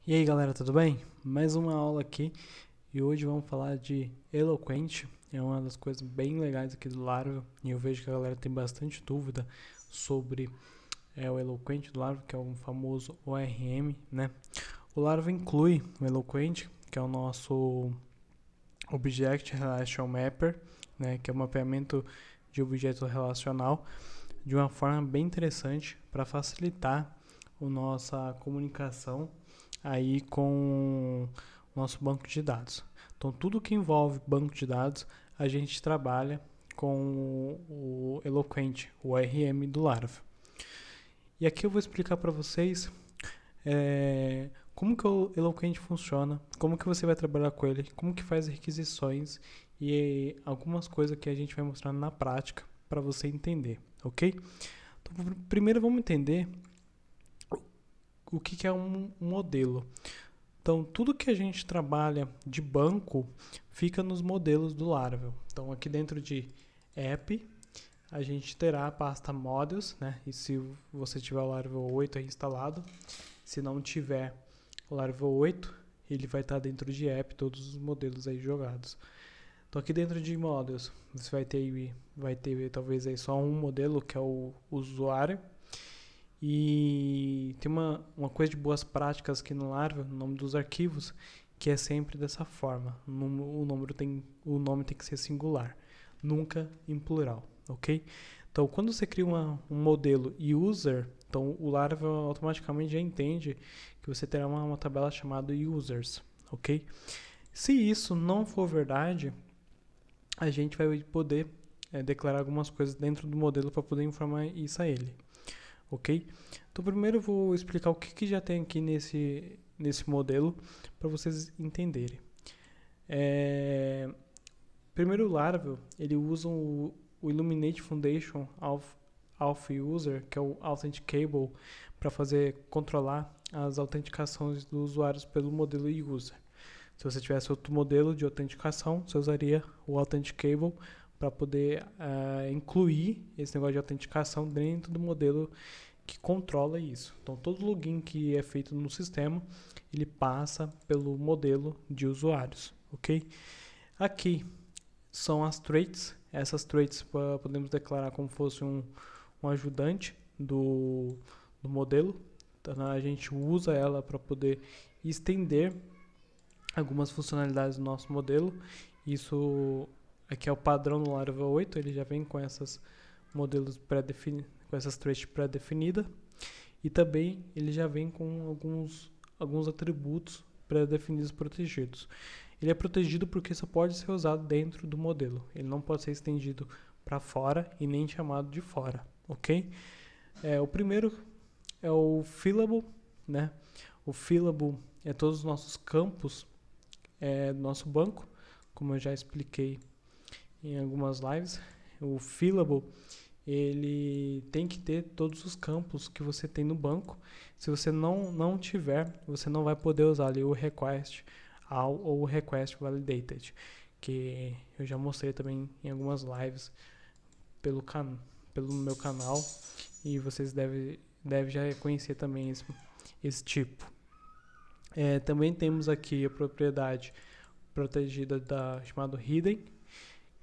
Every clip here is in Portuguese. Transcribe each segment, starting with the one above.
E aí galera, tudo bem? Mais uma aula aqui e hoje vamos falar de Eloquent. É uma das coisas bem legais aqui do Laravel e eu vejo que a galera tem bastante dúvida sobre o Eloquent do Laravel, que é o famoso ORM, né? O Laravel inclui o Eloquent, que é o nosso Object Relational Mapper, né? Que é o mapeamento de objeto relacional de uma forma bem interessante para facilitar a nossa comunicação aí com o nosso banco de dados. Então, tudo que envolve banco de dados, a gente trabalha com o Eloquent, o ORM do Laravel. E aqui eu vou explicar para vocês como que o Eloquent funciona, como que você vai trabalhar com ele, como que faz requisições e algumas coisas que a gente vai mostrar na prática para você entender, ok? Então, primeiro vamos entender o que é um modelo. Então, tudo que a gente trabalha de banco fica nos modelos do Laravel. Então, aqui dentro de app, a gente terá a pasta models, né? E se você tiver o Laravel 8 aí instalado, se não tiver o Laravel 8, ele vai estar dentro de app, todos os modelos aí jogados. Então, aqui dentro de models, você vai ter talvez aí só um modelo, que é o usuário. E tem uma coisa de boas práticas aqui no Laravel, no nome dos arquivos, que é sempre dessa forma. O nome tem que ser singular, nunca em plural, ok? Então, quando você cria um modelo user, então o Laravel automaticamente já entende que você terá uma tabela chamada users, ok? Se isso não for verdade, a gente vai poder declarar algumas coisas dentro do modelo para poder informar isso a ele. Ok? Então primeiro eu vou explicar o que já tem aqui nesse modelo para vocês entenderem. Primeiro o Laravel, ele usa o Illuminate Foundation Auth User, que é o Authenticable, para controlar as autenticações dos usuários pelo modelo user. Se você tivesse outro modelo de autenticação, você usaria o Authenticable para poder incluir esse negócio de autenticação dentro do modelo que controla isso. Então, todo login que é feito no sistema, ele passa pelo modelo de usuários, ok? Aqui são as traits. Essas traits podemos declarar como fosse um ajudante do modelo. Então, a gente usa ela para poder estender algumas funcionalidades do nosso modelo. Isso aqui é o padrão do Laravel 8, ele já vem com esses modelos pré-definidos, com essas traits pré-definidas, e também ele já vem com alguns atributos pré-definidos protegidos. Ele é protegido porque só pode ser usado dentro do modelo, ele não pode ser estendido para fora e nem chamado de fora, ok? O primeiro é o fillable, né? O fillable é todos os nossos campos do nosso banco, como eu já expliquei em algumas lives. O fillable, ele tem que ter todos os campos que você tem no banco. Se você não tiver, você não vai poder usar ali o request all ou o request validated, que eu já mostrei também em algumas lives pelo meu canal, e vocês devem já conhecer também esse tipo. Também temos aqui a propriedade protegida chamada hidden,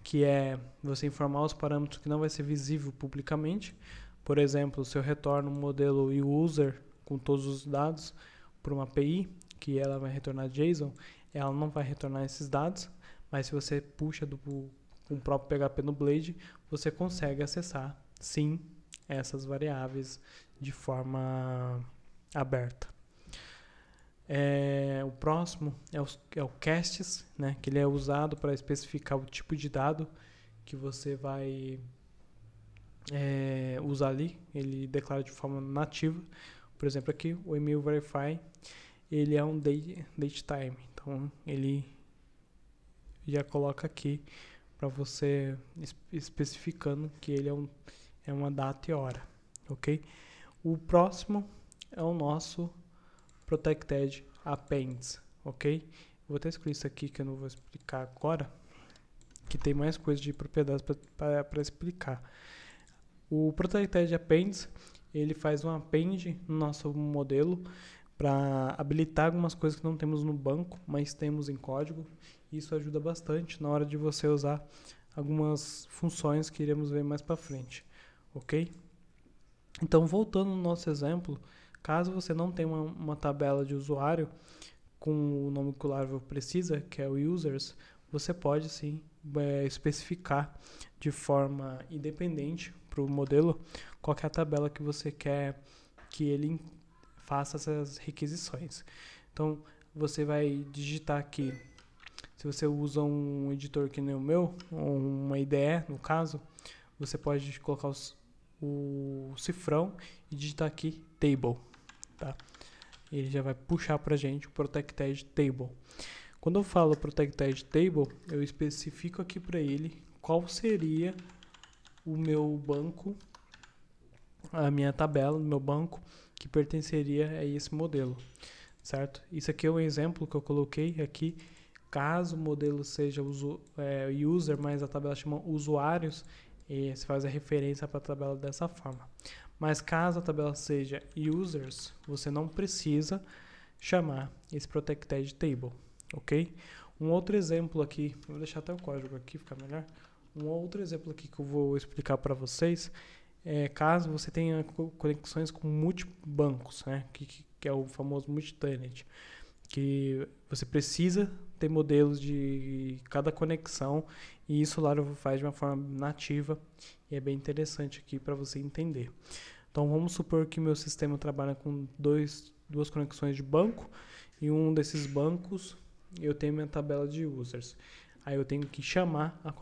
que é você informar os parâmetros que não vai ser visível publicamente. Por exemplo, se eu retorno um modelo user com todos os dados por uma API, que ela vai retornar JSON, ela não vai retornar esses dados, mas se você puxa com o próprio PHP no Blade, você consegue acessar, sim, essas variáveis de forma aberta. O próximo é o casts, né, que ele é usado para especificar o tipo de dado que você vai usar ali. Ele declara de forma nativa. Por exemplo, aqui o email verify, ele é um datetime, então ele já coloca aqui para você especificando que ele é uma data e hora, ok? O próximo é o nosso Protected Appends, ok? Vou até excluir isso aqui que eu não vou explicar agora, que tem mais coisas de propriedades para explicar. O Protected Appends, ele faz um append no nosso modelo para habilitar algumas coisas que não temos no banco, mas temos em código. Isso ajuda bastante na hora de você usar algumas funções que iremos ver mais para frente, ok? Então, voltando no nosso exemplo, caso você não tenha uma tabela de usuário com o nome que o Laravel precisa, que é o users, você pode sim especificar de forma independente para o modelo qual é a tabela que você quer que ele faça essas requisições. Então, você vai digitar aqui, se você usa um editor que nem o meu, ou uma IDE no caso, você pode colocar o cifrão e digitar aqui table, tá? Ele já vai puxar pra gente o protected table. Quando eu falo protected table, eu especifico aqui para ele qual seria o meu banco, a minha tabela do meu banco que pertenceria a esse modelo, certo? Isso aqui é um exemplo que eu coloquei aqui. Caso o modelo seja user, mas a tabela chama usuários, e se faz a referência para a tabela dessa forma. Mas caso a tabela seja users, você não precisa chamar esse protected table, ok? Um outro exemplo aqui, vou deixar até o código aqui, ficar melhor. Um outro exemplo aqui que eu vou explicar para vocês é caso você tenha conexões com multibancos, né? Que é o famoso multi-tenant, que você precisa ter modelos de cada conexão e isso o Laravel faz de uma forma nativa e é bem interessante aqui para você entender. Então vamos supor que meu sistema trabalha com duas conexões de banco e um desses bancos eu tenho minha tabela de users. Aí eu tenho que chamar a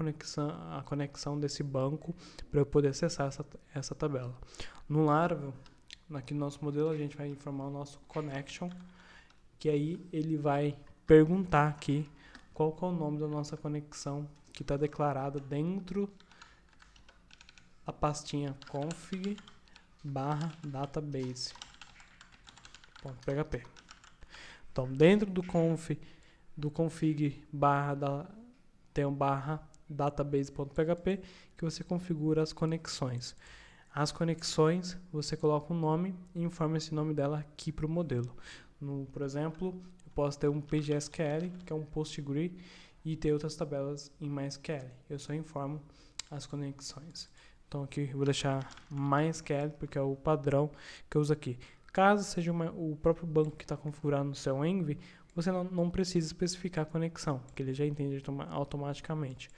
conexão desse banco para eu poder acessar essa tabela. No Laravel, aqui no nosso modelo, a gente vai informar o nosso connection, que aí ele vai perguntar aqui qual que é o nome da nossa conexão que está declarada dentro da pastinha config/database.php. Então, dentro do config tem um /database.php que você configura as conexões. As conexões, você coloca um nome e informa esse nome dela aqui para o modelo. Por exemplo, eu posso ter um PGSQL, que é um PostgreSQL, e ter outras tabelas em MySQL. Eu só informo as conexões. Então aqui eu vou deixar MySQL, porque é o padrão que eu uso aqui. Caso seja o próprio banco que está configurado no seu Env, você não precisa especificar a conexão, que ele já entende automaticamente,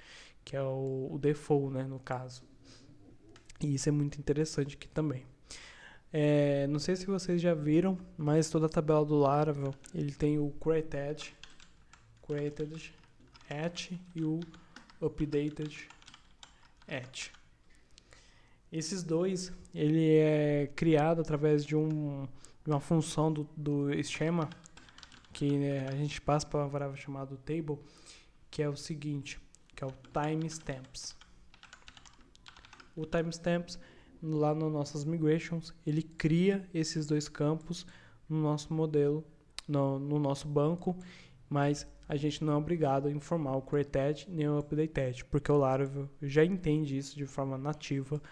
que é o default, né, no caso. E isso é muito interessante aqui também. Não sei se vocês já viram, mas toda a tabela do Laravel, ele tem o created at e o updated at. Esses dois, ele é criado através de uma função do schema, que a gente passa para uma variável chamada table, que é o seguinte, que é o timestamps. O timestamps, lá nas nossas migrations, ele cria esses dois campos no nosso modelo, no nosso banco, mas a gente não é obrigado a informar o created nem o updated, porque o Laravel já entende isso de forma nativa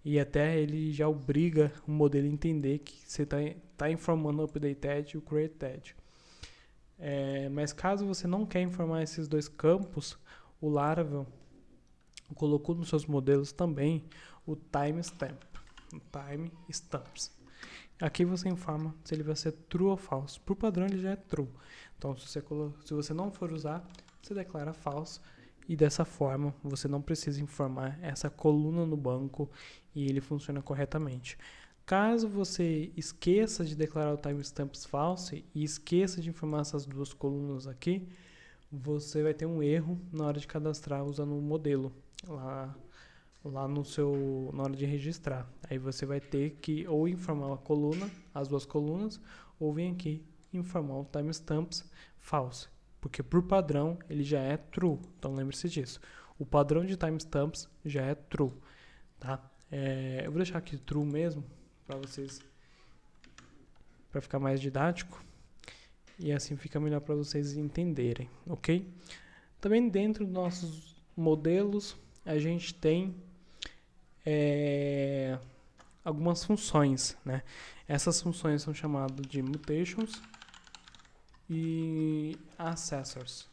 e até ele já obriga o modelo a entender que você está informando o updated e o created. Mas caso você não quer informar esses dois campos, o Laravel colocou nos seus modelos também o timestamps. Aqui você informa se ele vai ser true ou false. Por padrão ele já é true. Então se você não for usar, você declara false e dessa forma você não precisa informar essa coluna no banco e ele funciona corretamente. Caso você esqueça de declarar o timestamps false e esqueça de informar essas duas colunas aqui, você vai ter um erro na hora de cadastrar usando o modelo lá na hora de registrar. Aí você vai ter que ou informar as duas colunas, ou vir aqui informar o timestamps false, porque por padrão ele já é true. Então lembre-se disso. O padrão de timestamps já é true, tá? Eu vou deixar aqui true mesmo para vocês, para ficar mais didático e assim fica melhor para vocês entenderem, ok? Também dentro dos nossos modelos a gente tem algumas funções, né? Essas funções são chamadas de mutations e accessors.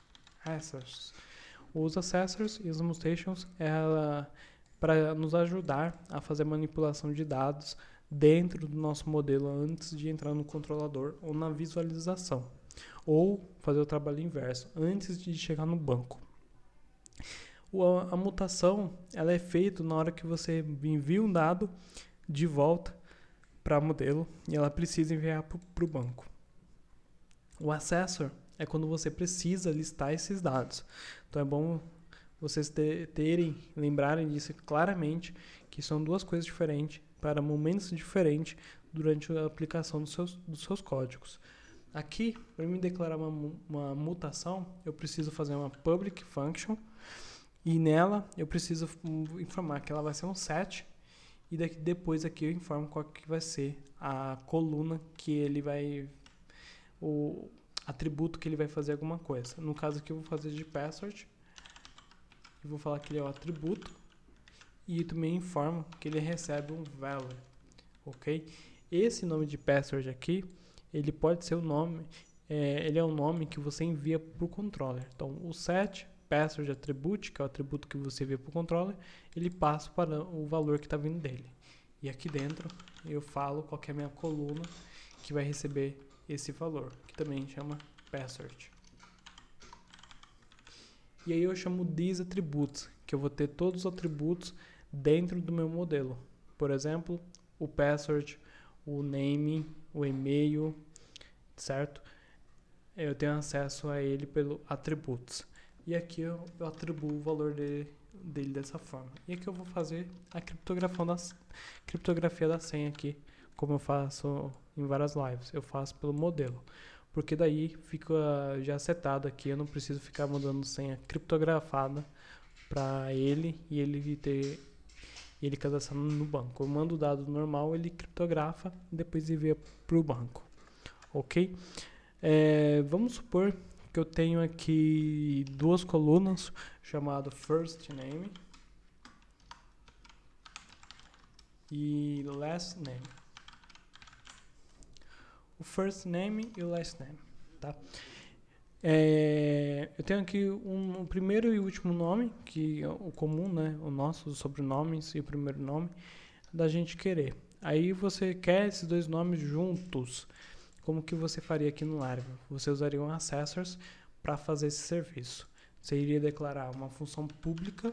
Os accessors e os mutations para nos ajudar a fazer manipulação de dados dentro do nosso modelo antes de entrar no controlador ou na visualização, ou fazer o trabalho inverso antes de chegar no banco. A mutação ela é feita na hora que você envia um dado de volta para o modelo e ela precisa enviar para o banco. O accessor é quando você precisa listar esses dados. Então é bom vocês lembrarem disso claramente, que são duas coisas diferentes para momentos diferentes durante a aplicação dos seus códigos. Aqui, para me declarar uma mutação, eu preciso fazer uma public function e nela eu preciso informar que ela vai ser um set e depois aqui eu informo qual que vai ser a coluna que ele vai, o atributo que ele vai fazer alguma coisa. No caso aqui eu vou fazer de password, eu vou falar que ele é o atributo e também informo que ele recebe um value, ok? Esse nome de password aqui, ele pode ser o nome, ele é o nome que você envia para o controller. Então o set password attribute, que é o atributo que você envia para o controller, ele passa para o valor que está vindo dele. E aqui dentro eu falo qual que é a minha coluna que vai receber esse valor, que também chama password. E aí eu chamo these attributes, que eu vou ter todos os atributos dentro do meu modelo. Por exemplo, o password, o name, o e-mail, certo? Eu tenho acesso a ele pelo attributos. E aqui eu atribuo o valor dele dessa forma. E aqui eu vou fazer a criptografia da senha aqui, como eu faço em várias lives. Eu faço pelo modelo, porque daí fica já setado aqui, eu não preciso ficar mandando senha criptografada para ele e ele cadastrar no banco. Eu mando o dado normal, ele criptografa e depois envia para o banco, ok? Vamos supor que eu tenho aqui duas colunas chamado first name e last name. O first name e o last name, tá? Eu tenho aqui o primeiro e o último nome, que é o comum, né? O nosso, os sobrenomes e o primeiro nome da gente querer. Aí você quer esses dois nomes juntos. Como que você faria aqui no Laravel? Você usaria um accessors para fazer esse serviço. Você iria declarar uma função pública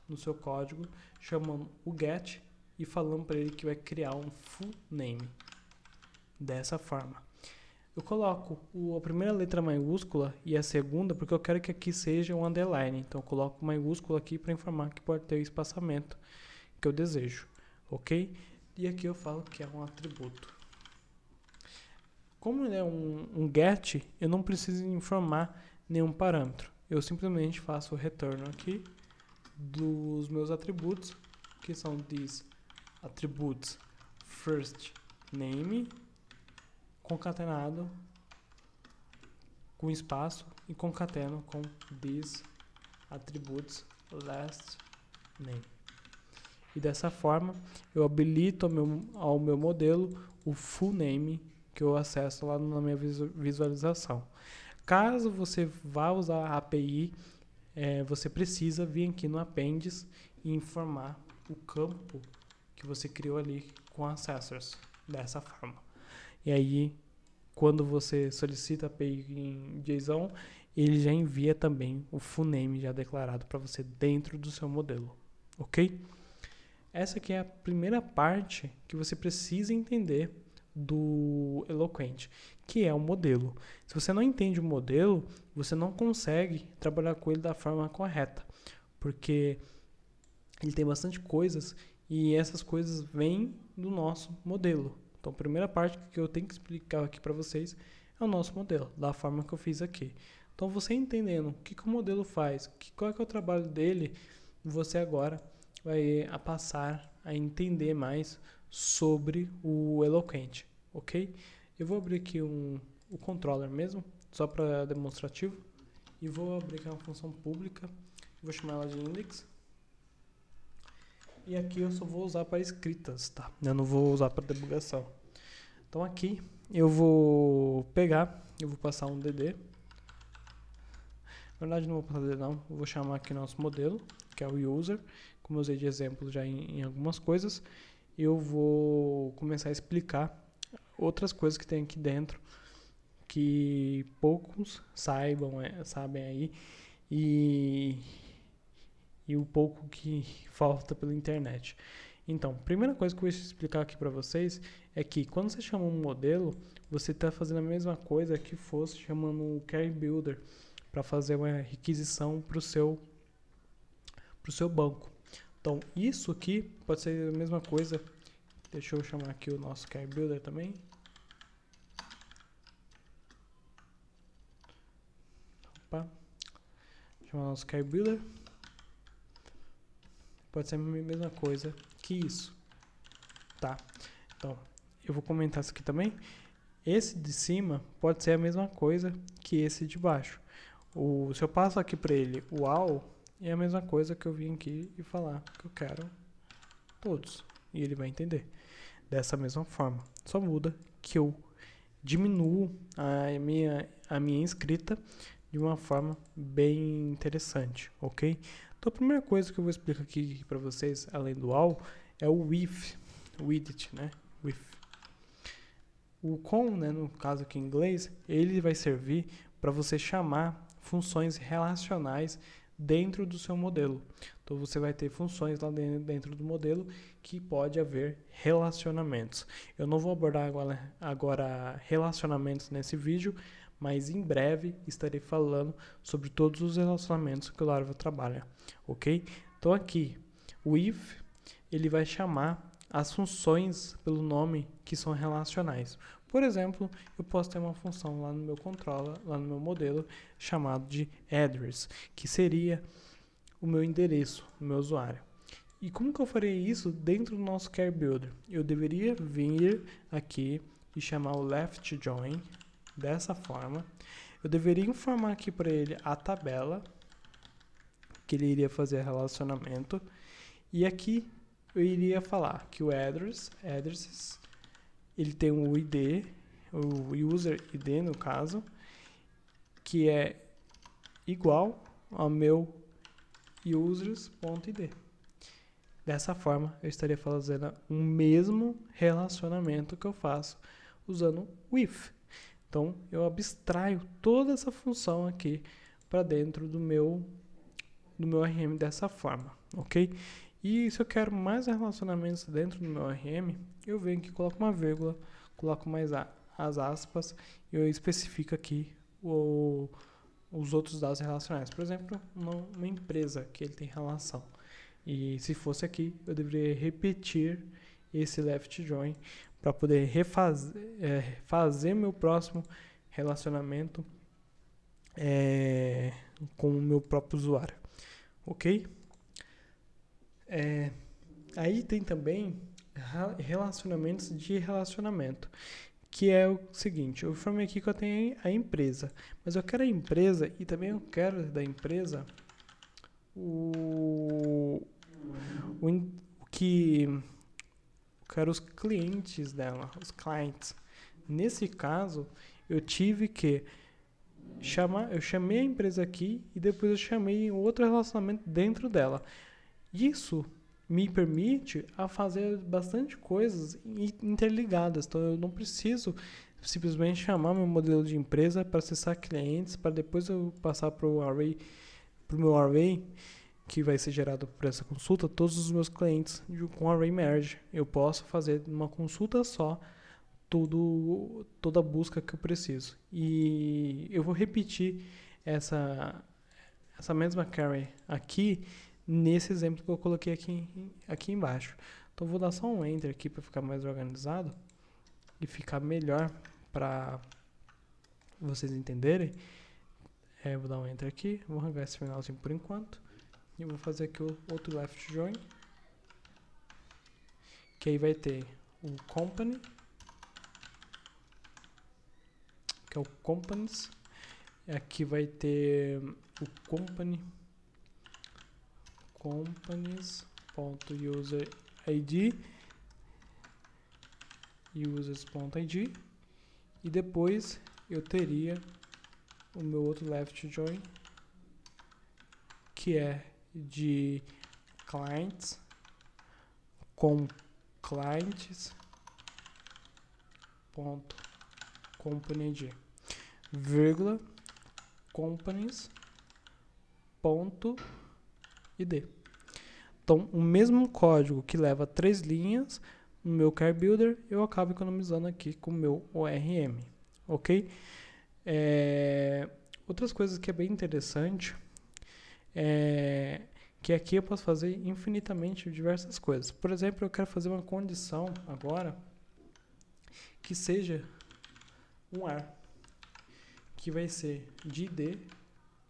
no seu código, chamando o get e falando para ele que vai criar um full name. Dessa forma. Eu coloco a primeira letra maiúscula e a segunda porque eu quero que aqui seja um underline. Então eu coloco maiúscula aqui para informar que pode ter o espaçamento que eu desejo. Ok? E aqui eu falo que é um atributo. Como ele é um get, eu não preciso informar nenhum parâmetro. Eu simplesmente faço o retorno aqui dos meus atributos, que são these attributes first name, concatenado com espaço e concateno com these attributes last name. E dessa forma eu habilito ao meu modelo o full name que eu acesso lá na minha visualização. Caso você vá usar a API, você precisa vir aqui no Appendiz e informar o campo que você criou ali com accessors, dessa forma. E aí, quando você solicita a API em JSON, ele já envia também o full name já declarado para você dentro do seu modelo, ok? Essa aqui é a primeira parte que você precisa entender do Eloquent, que é o modelo. Se você não entende o modelo, você não consegue trabalhar com ele da forma correta, porque ele tem bastante coisas e essas coisas vêm do nosso modelo. Então, a primeira parte que eu tenho que explicar aqui para vocês é o nosso modelo, da forma que eu fiz aqui. Então, você entendendo o que o modelo faz, qual é que é o trabalho dele, você agora vai passar a entender mais sobre o Eloquent, ok? Eu vou abrir aqui o controller mesmo, só para demonstrativo, e vou abrir aqui uma função pública, vou chamar ela de index, e aqui eu só vou usar para escritas, tá? Eu não vou usar para debugação. Então aqui eu vou pegar, eu vou passar um DD. Na verdade não vou passar DD não, eu vou chamar aqui nosso modelo, que é o user, como eu usei de exemplo já em algumas coisas. Eu vou começar a explicar outras coisas que tem aqui dentro, que poucos sabem aí, e o pouco que falta pela internet. Então, primeira coisa que eu vou explicar aqui para vocês é que quando você chama um modelo, você está fazendo a mesma coisa que fosse chamando um Query Builder para fazer uma requisição para o seu banco. Então, isso aqui pode ser a mesma coisa. Deixa eu chamar aqui o nosso Query Builder também. Opa. Chamar o nosso Query Builder. Pode ser a mesma coisa que isso, tá? Então, eu vou comentar isso aqui também. Esse de cima pode ser a mesma coisa que esse de baixo. Se eu passo aqui para ele o all, é a mesma coisa que eu vim aqui e falar que eu quero todos. E ele vai entender dessa mesma forma. Só muda que eu diminuo a minha escrita de uma forma bem interessante, ok? Então a primeira coisa que eu vou explicar aqui para vocês, além do all, é o with, né? With. O com, né, no caso aqui em inglês, ele vai servir para você chamar funções relacionais dentro do seu modelo. Então você vai ter funções lá dentro do modelo que pode haver relacionamentos. Eu não vou abordar agora relacionamentos nesse vídeo, mas em breve estarei falando sobre todos os relacionamentos que o Laravel trabalha, ok? Então aqui, o if, ele vai chamar as funções pelo nome que são relacionais. Por exemplo, eu posso ter uma função lá no meu controller, lá no meu modelo, chamado de address, que seria o meu endereço, o meu usuário. E como que eu farei isso dentro do nosso Query Builder? Eu deveria vir aqui e chamar o left join dessa forma. Eu deveria informar aqui para ele a tabela que ele iria fazer relacionamento. E aqui eu iria falar que o addresses, ele tem um ID, o user ID no caso, que é igual ao meu users.id. Dessa forma, eu estaria fazendo o mesmo relacionamento que eu faço usando with. Então, eu abstraio toda essa função aqui para dentro do meu RM dessa forma, ok? E se eu quero mais relacionamentos dentro do meu RM, eu venho aqui, coloco uma vírgula, coloco mais as aspas e eu especifico aqui os outros dados relacionais. Por exemplo, uma empresa que ele tem relação. E se fosse aqui, eu deveria repetir esse left join para poder fazer meu próximo relacionamento com o meu próprio usuário, ok? Aí tem também relacionamentos de relacionamento, que é o seguinte: eu informei aqui que eu tenho a empresa, mas eu quero a empresa e também eu quero da empresa eu quero os clientes dela, os clients. Nesse caso, eu tive que eu chamei a empresa aqui e depois eu chamei outro relacionamento dentro dela. Isso me permite a fazer bastante coisas interligadas. Então eu não preciso simplesmente chamar meu modelo de empresa para acessar clientes, para depois eu passar para o meu array, que vai ser gerado por essa consulta, todos os meus clientes com array merge. Eu posso fazer uma consulta só toda a busca que eu preciso. E eu vou repetir essa mesma query aqui nesse exemplo que eu coloquei aqui embaixo. Então vou dar só um enter aqui para ficar mais organizado e ficar melhor para vocês entenderem. Vou dar um enter aqui, vou arrancar esse finalzinho por enquanto e vou fazer aqui o outro left join, que aí vai ter o company, que é o companies. Aqui vai ter o companies users.id, users.id, e depois eu teria o meu outro left join, que é de clients com clients ponto company, vírgula, companies ponto id. Então, o mesmo código que leva 3 linhas no meu Car Builder, eu acabo economizando aqui com o meu ORM, ok? Outras coisas que é bem interessante é que aqui eu posso fazer infinitamente diversas coisas. Por exemplo, eu quero fazer uma condição agora que seja um ar, que vai ser de ID,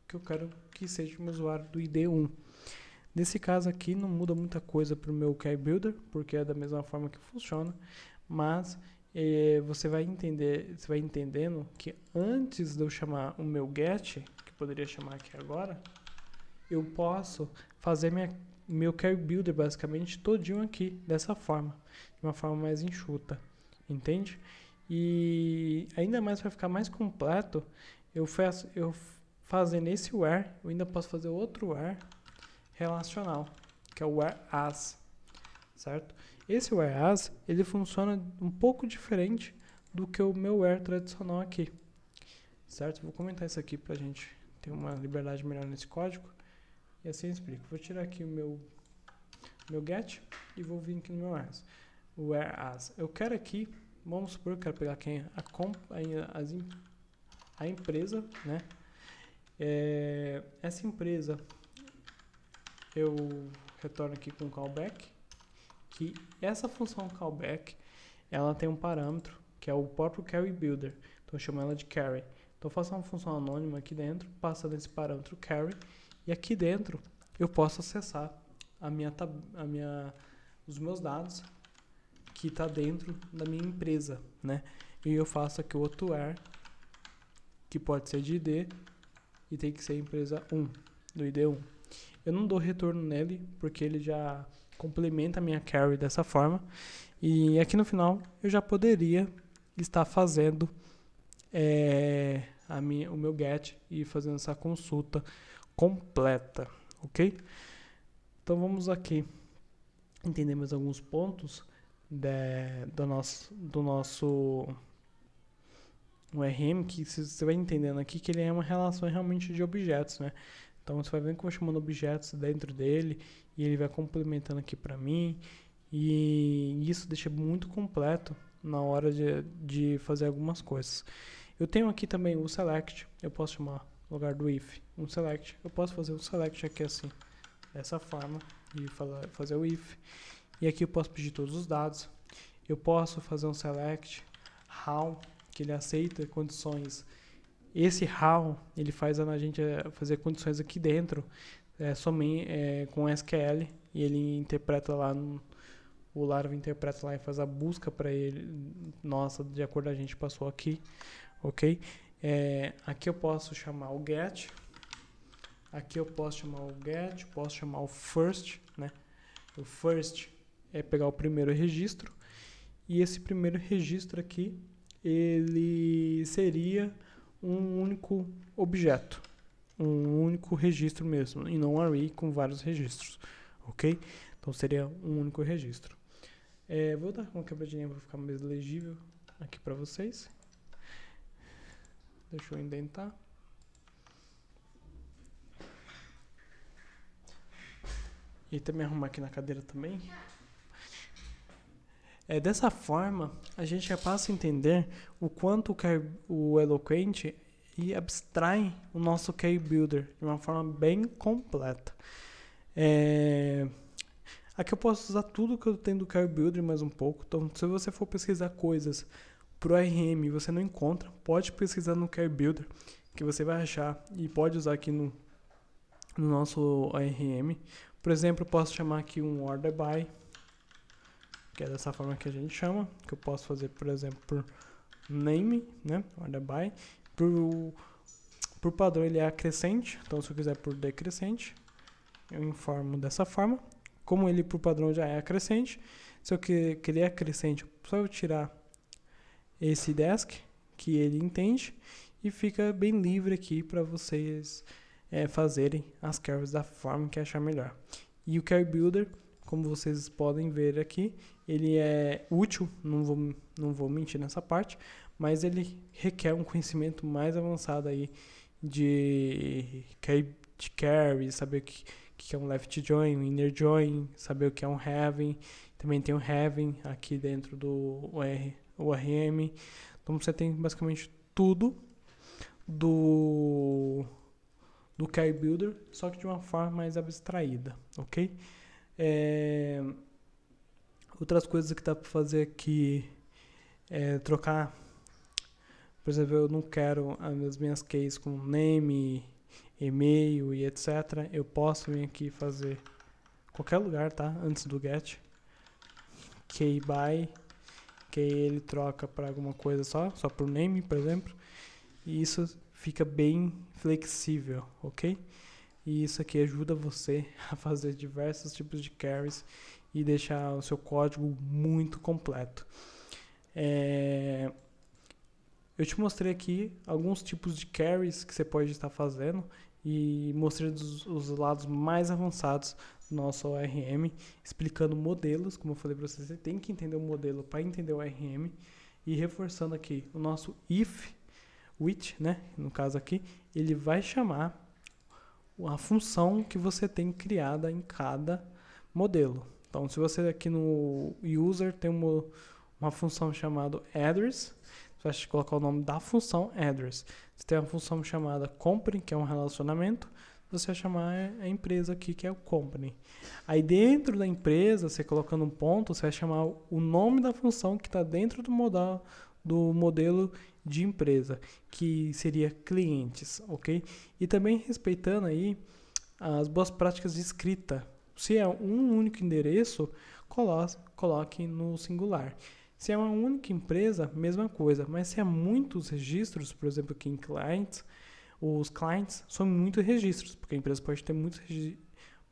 que eu quero que seja o meu usuário do ID 1. Nesse caso aqui não muda muita coisa para o meu Car Builder, porque é da mesma forma que funciona, mas você vai entendendo que antes de eu chamar o meu get, que poderia chamar aqui agora, eu posso fazer meu Car Builder basicamente todinho aqui, dessa forma, de uma forma mais enxuta, entende? E ainda mais para ficar mais completo, eu fazendo esse where, eu ainda posso fazer outro where relacional, que é o where as, certo? Esse where as, ele funciona um pouco diferente do que o meu where tradicional aqui, certo? Vou comentar isso aqui pra gente ter uma liberdade melhor nesse código, e assim eu explico. Vou tirar aqui o meu get e vou vir aqui no meu as. O where as. Eu quero aqui, vamos supor, eu quero pegar quem a empresa, né? Essa empresa eu retorno aqui com callback, que essa função callback, ela tem um parâmetro, que é o próprio carry builder, então eu chamo ela de carry. Então eu faço uma função anônima aqui dentro, passa desse parâmetro carry, e aqui dentro eu posso acessar os meus dados que está dentro da minha empresa, né? E eu faço aqui o outro where, que pode ser de ID, e tem que ser empresa 1, do ID 1. Eu não dou retorno nele, porque ele já complementa a minha carry dessa forma. E aqui no final, eu já poderia estar fazendo o meu get e fazendo essa consulta completa, ok? Então vamos aqui entender mais alguns pontos do nosso ORM, que você vai entendendo aqui que ele é uma relação realmente de objetos, né? Então você vai ver que eu vou chamando objetos dentro dele e ele vai complementando aqui para mim, e isso deixa muito completo na hora de fazer algumas coisas. Eu tenho aqui também o select, eu posso chamar no lugar do if um select, eu posso fazer um select aqui assim, dessa forma, e fazer o if, e aqui eu posso pedir todos os dados. Eu posso fazer um select how, que ele aceita condições. Esse how, ele faz a gente fazer condições aqui dentro, somente com SQL, e ele interpreta lá, o Laravel interpreta lá e faz a busca para ele, nossa, de acordo com a gente passou aqui, ok? Aqui eu posso chamar o get, aqui eu posso chamar o get, posso chamar o first, né? O first é pegar o primeiro registro, e esse primeiro registro aqui, ele seria um único objeto, um único registro mesmo, e não um array com vários registros, ok? Então seria um único registro. Vou dar uma quebradinha para ficar mais legível aqui para vocês. Deixa eu indentar. E também arrumar aqui na cadeira também. Dessa forma, a gente já passa a entender o quanto o Eloquent abstrai o nosso Car Builder de uma forma bem completa. Aqui eu posso usar tudo que eu tenho do Car Builder mais um pouco. Então, se você for pesquisar coisas pro ORM e você não encontra, pode pesquisar no Car Builder, que você vai achar, e pode usar aqui no nosso ORM. Por exemplo, eu posso chamar aqui um order by, que é dessa forma que a gente chama, que eu posso fazer, por exemplo, por name, né, order by. Por padrão ele é acrescente, então se eu quiser por decrescente, eu informo dessa forma. como ele por padrão já é acrescente, se eu querer acrescente, só eu tirar esse desk que ele entende e fica bem livre aqui para vocês fazerem as carries da forma que achar melhor. E o Carry Builder, como vocês podem ver aqui, ele é útil, não vou mentir nessa parte, mas ele requer um conhecimento mais avançado aí de carry, saber o que é um left join, um inner join, saber o que é um having, também tem um having aqui dentro do ORM. Então você tem basicamente tudo do Carry Builder, só que de uma forma mais abstraída, ok? Outras coisas que dá para fazer aqui é trocar, por exemplo, eu não quero as minhas keys com name, e-mail e etc. Eu posso vir aqui fazer qualquer lugar, tá? Antes do get key by, que ele troca para alguma coisa só por name, por exemplo. E isso fica bem flexível, ok? E isso aqui ajuda você a fazer diversos tipos de carries e deixar o seu código muito completo. Eu te mostrei aqui alguns tipos de carries que você pode estar fazendo e mostrei os lados mais avançados do nosso ORM, explicando modelos. Como eu falei para você tem que entender o modelo para entender o ORM, e reforçando aqui o nosso if, which, né, no caso aqui, ele vai chamar a função que você tem criada em cada modelo. Então, se você aqui no user tem uma função chamada address, você vai colocar o nome da função address. Você tem uma função chamada company, que é um relacionamento, você vai chamar a empresa aqui, que é o company. Aí dentro da empresa, você colocando um ponto, você vai chamar o nome da função que está dentro do modelo de empresa, que seria clientes, ok? E também respeitando aí as boas práticas de escrita. Se é um único endereço, coloque no singular. Se é uma única empresa, mesma coisa. Mas se é muitos registros, por exemplo, aqui em clients, os clients são muitos registros, porque a empresa pode ter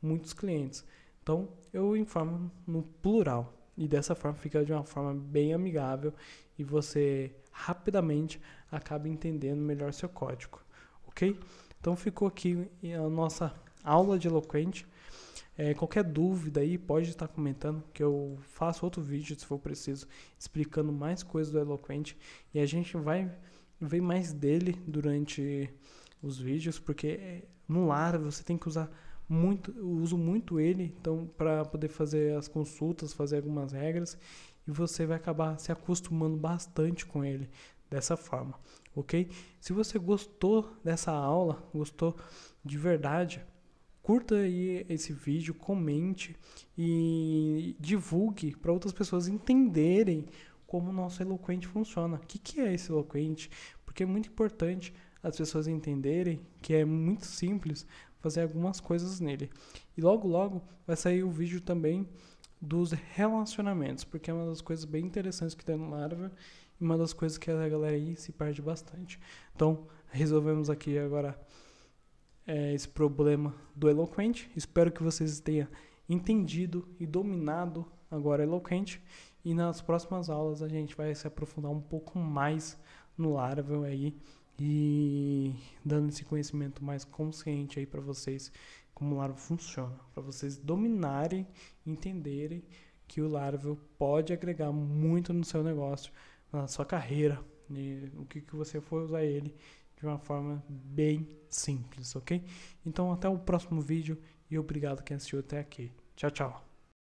muitos clientes. Então, eu informo no plural. E dessa forma fica de uma forma bem amigável e você rapidamente acaba entendendo melhor seu código, ok? Então ficou aqui a nossa aula de Eloquent. Qualquer dúvida aí pode estar comentando, que eu faço outro vídeo se for preciso, explicando mais coisas do Eloquent, e a gente vai ver mais dele durante os vídeos, porque no Laravel você tem que usar muito, eu uso muito ele, então para poder fazer as consultas, fazer algumas regras, e você vai acabar se acostumando bastante com ele dessa forma, ok? Se você gostou dessa aula, gostou de verdade, curta aí esse vídeo, comente e divulgue para outras pessoas entenderem como o nosso Eloquent funciona. O que é esse Eloquent? Porque é muito importante as pessoas entenderem que é muito simples fazer algumas coisas nele. E logo vai sair o vídeo também dos relacionamentos, porque é uma das coisas bem interessantes que tem no Laravel e uma das coisas que a galera aí se perde bastante. Então, resolvemos aqui agora esse problema do Eloquent. Espero que vocês tenham entendido e dominado agora Eloquent, e nas próximas aulas a gente vai se aprofundar um pouco mais no Laravel aí e dando esse conhecimento mais consciente aí para vocês como o Laravel funciona, para vocês dominarem, entenderem que o Laravel pode agregar muito no seu negócio, na sua carreira, e o que você for usar ele de uma forma bem simples, ok? Então até o próximo vídeo e obrigado quem assistiu até aqui. Tchau, tchau.